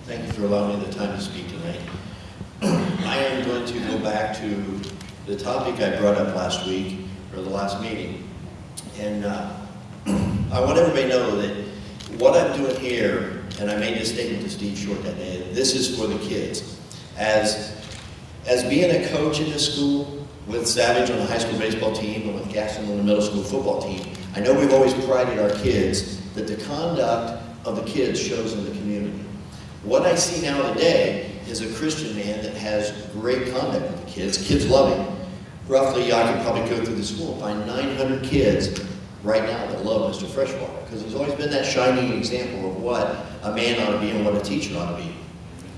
Thank you for allowing me the time to speak tonight. I am going to go back to the topic I brought up last week, or the last meeting. And I want everybody to know that what I'm doing here, and I made this statement to Steve Short that day, this is for the kids. As being a coach in this school, with Savage on the high school baseball team and with Gaston on the middle school football team, I know we've always prided our kids that the conduct of the kids shows in the community. What I see now today is a Christian man that has great conduct with the kids. Kids love him. Roughly, I could probably go through the school and find 900 kids right now that love Mr. Freshwater, because he's always been that shining example of what a man ought to be and what a teacher ought to be.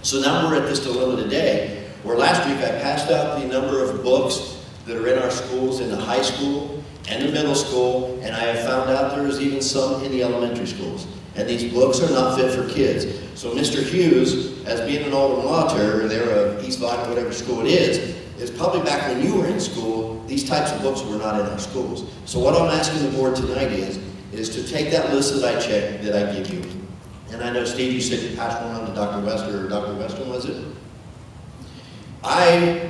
So now we're at this dilemma today, where last week I passed out the number of books that are in our schools in the high school and the middle school, and I have found out there is even some in the elementary schools. And these books are not fit for kids. So Mr. Hughes, as being an Alderman law tutor there of East Vine, whatever school it is probably back when you were in school, these types of books were not in our schools. So what I'm asking the board tonight is to take that list that I checked, that I give you. And I know, Steve, you said you passed one on to Dr. Wester, or Dr. Weston, was it?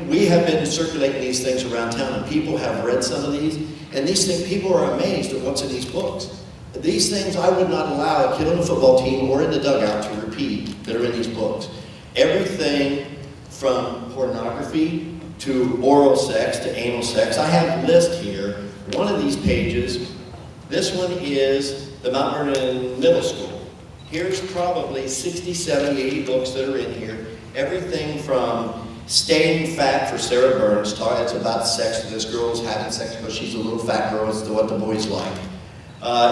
We have been circulating these things around town, and people have read some of these, and these things, people are amazed at what's in these books. These things I would not allow a kid on the football team or in the dugout to repeat that are in these books. Everything from pornography to oral sex to anal sex. I have a list here. One of these pages, this one is the Mount Vernon Middle School. Here's probably 60, 70, 80 books that are in here. Everything from Staying Fat for Sarah Burns, it's about sex. This girl is having sex because she's a little fat girl. It's what the boys like.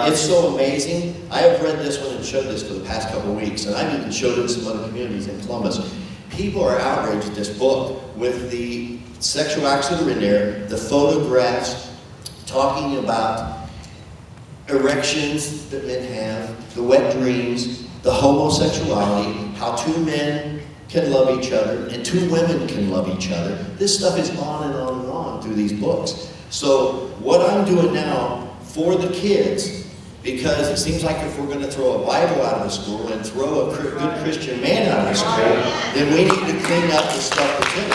It's so amazing. I have read this one and showed this for the past couple of weeks, and I've even showed it in some other communities in Columbus. People are outraged at this book with the sexual acts that are in there, the photographs talking about erections that men have, the wet dreams, the homosexuality, how two men can love each other and two women can love each other. This stuff is on and on and on through these books. So what I'm doing now for the kids, because it seems like if we're going to throw a Bible out of the school and throw a good Christian man out of the school, then we need to clean up the stuff that's in it.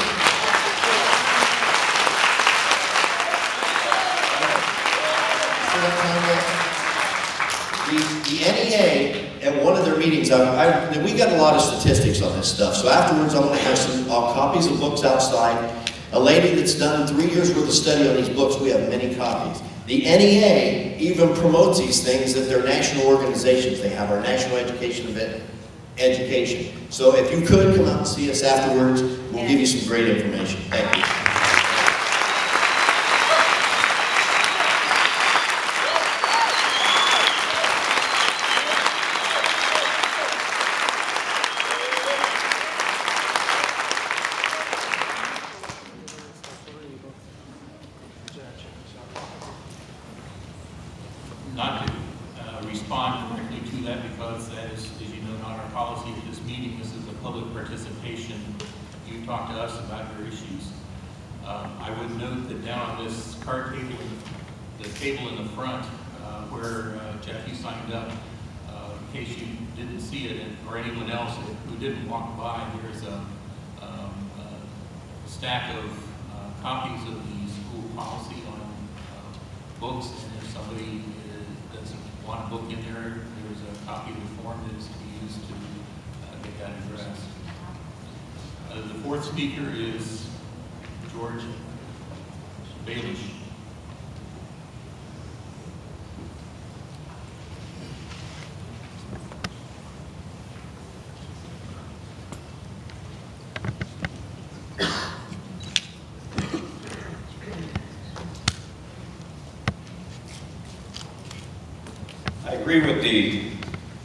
The NEA, at one of their meetings, we got a lot of statistics on this stuff, so afterwards I'm going to have some copies of books outside. A lady that's done 3 years worth of study on these books, we have many copies. The NEA even promotes these things at their national organizations. They have our national education event, education. So if you could come out and see us afterwards, we'll give you some great information. Thank you. Not to respond directly to that, because that is, as you know, not our policy at this meeting. This is a public participation. You talk to us about your issues. I would note that down on this card table, the table in the front, where Jackie signed up, in case you didn't see it, or anyone else who didn't walk by, there's a stack of copies of the school policy on books, and if somebody doesn't want a book in there, there's a copy of the form that is to be used to get that addressed. The fourth speaker is George Baelish. I agree with the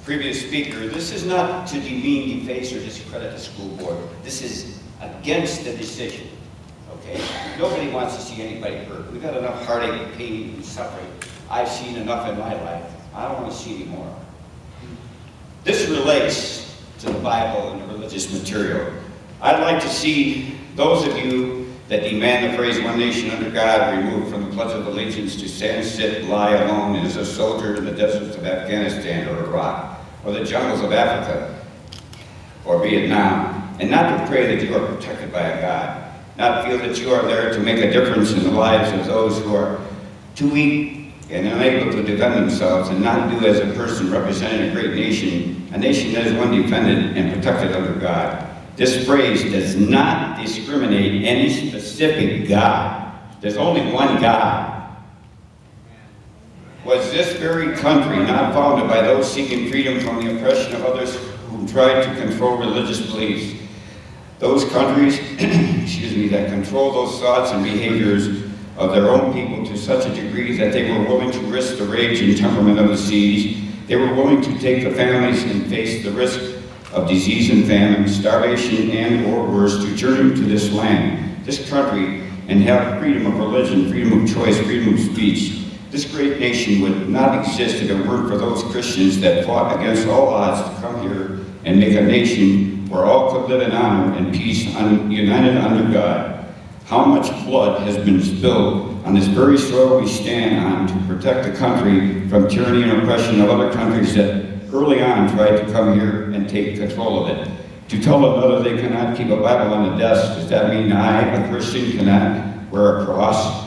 previous speaker. This is not to demean, deface, or discredit the school board. This is against the decision, okay? Nobody wants to see anybody hurt. We've got enough heartache, pain, and suffering. I've seen enough in my life. I don't want to see any more. This relates to the Bible and the religious material. I'd like to see those of you that demand the phrase "one nation under God" removed from the Pledge of Allegiance to stand, sit, lie alone as a soldier in the deserts of Afghanistan or Iraq or the jungles of Africa. or Vietnam, and not to pray that you are protected by a God, not feel that you are there to make a difference in the lives of those who are too weak and unable to defend themselves, and not do as a person representing a great nation, a nation that is one defended and protected under God. This phrase does not discriminate any specific God. There's only one God. Was this very country not founded by those seeking freedom from the oppression of others who tried to control religious beliefs? Those countries, that control those thoughts and behaviors of their own people to such a degree that they were willing to risk the rage and temperament of the seas. They were willing to take the families and face the risk of disease and famine, starvation and or worse, to journey to this land, this country, and have freedom of religion, freedom of choice, freedom of speech. This great nation would not exist if it weren't for those Christians that fought against all odds to come here and make a nation where all could live in honor and peace, united under God. How much blood has been spilled on this very soil we stand on to protect the country from tyranny and oppression of other countries that early on tried to come here and take control of it. To tell another they cannot keep a Bible on the desk, does that mean I, a Christian, cannot wear a cross?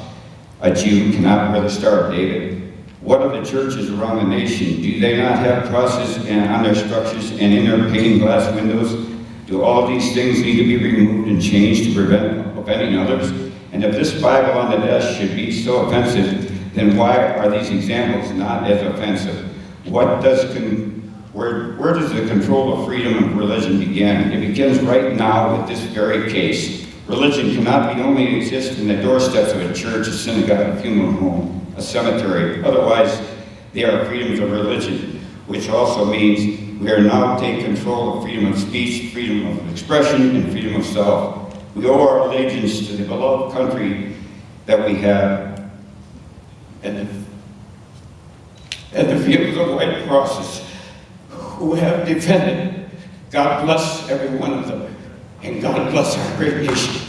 A Jew cannot wear the Star of David? What of the churches around the nation? Do they not have crosses on their structures and in their painted glass windows? Do all these things need to be removed and changed to prevent offending others? And if this Bible on the desk should be so offensive, then why are these examples not as offensive? Where does the control of freedom of religion begin? It begins right now with this very case. Religion cannot be only exist in the doorsteps of a church, a synagogue, a funeral home, a cemetery. Otherwise, they are freedoms of religion, which also means we are now taking control of freedom of speech, freedom of expression, and freedom of self. We owe our allegiance to the beloved country that we have, and the fields of white crosses who have defended. God bless every one of them, and God bless our great nation.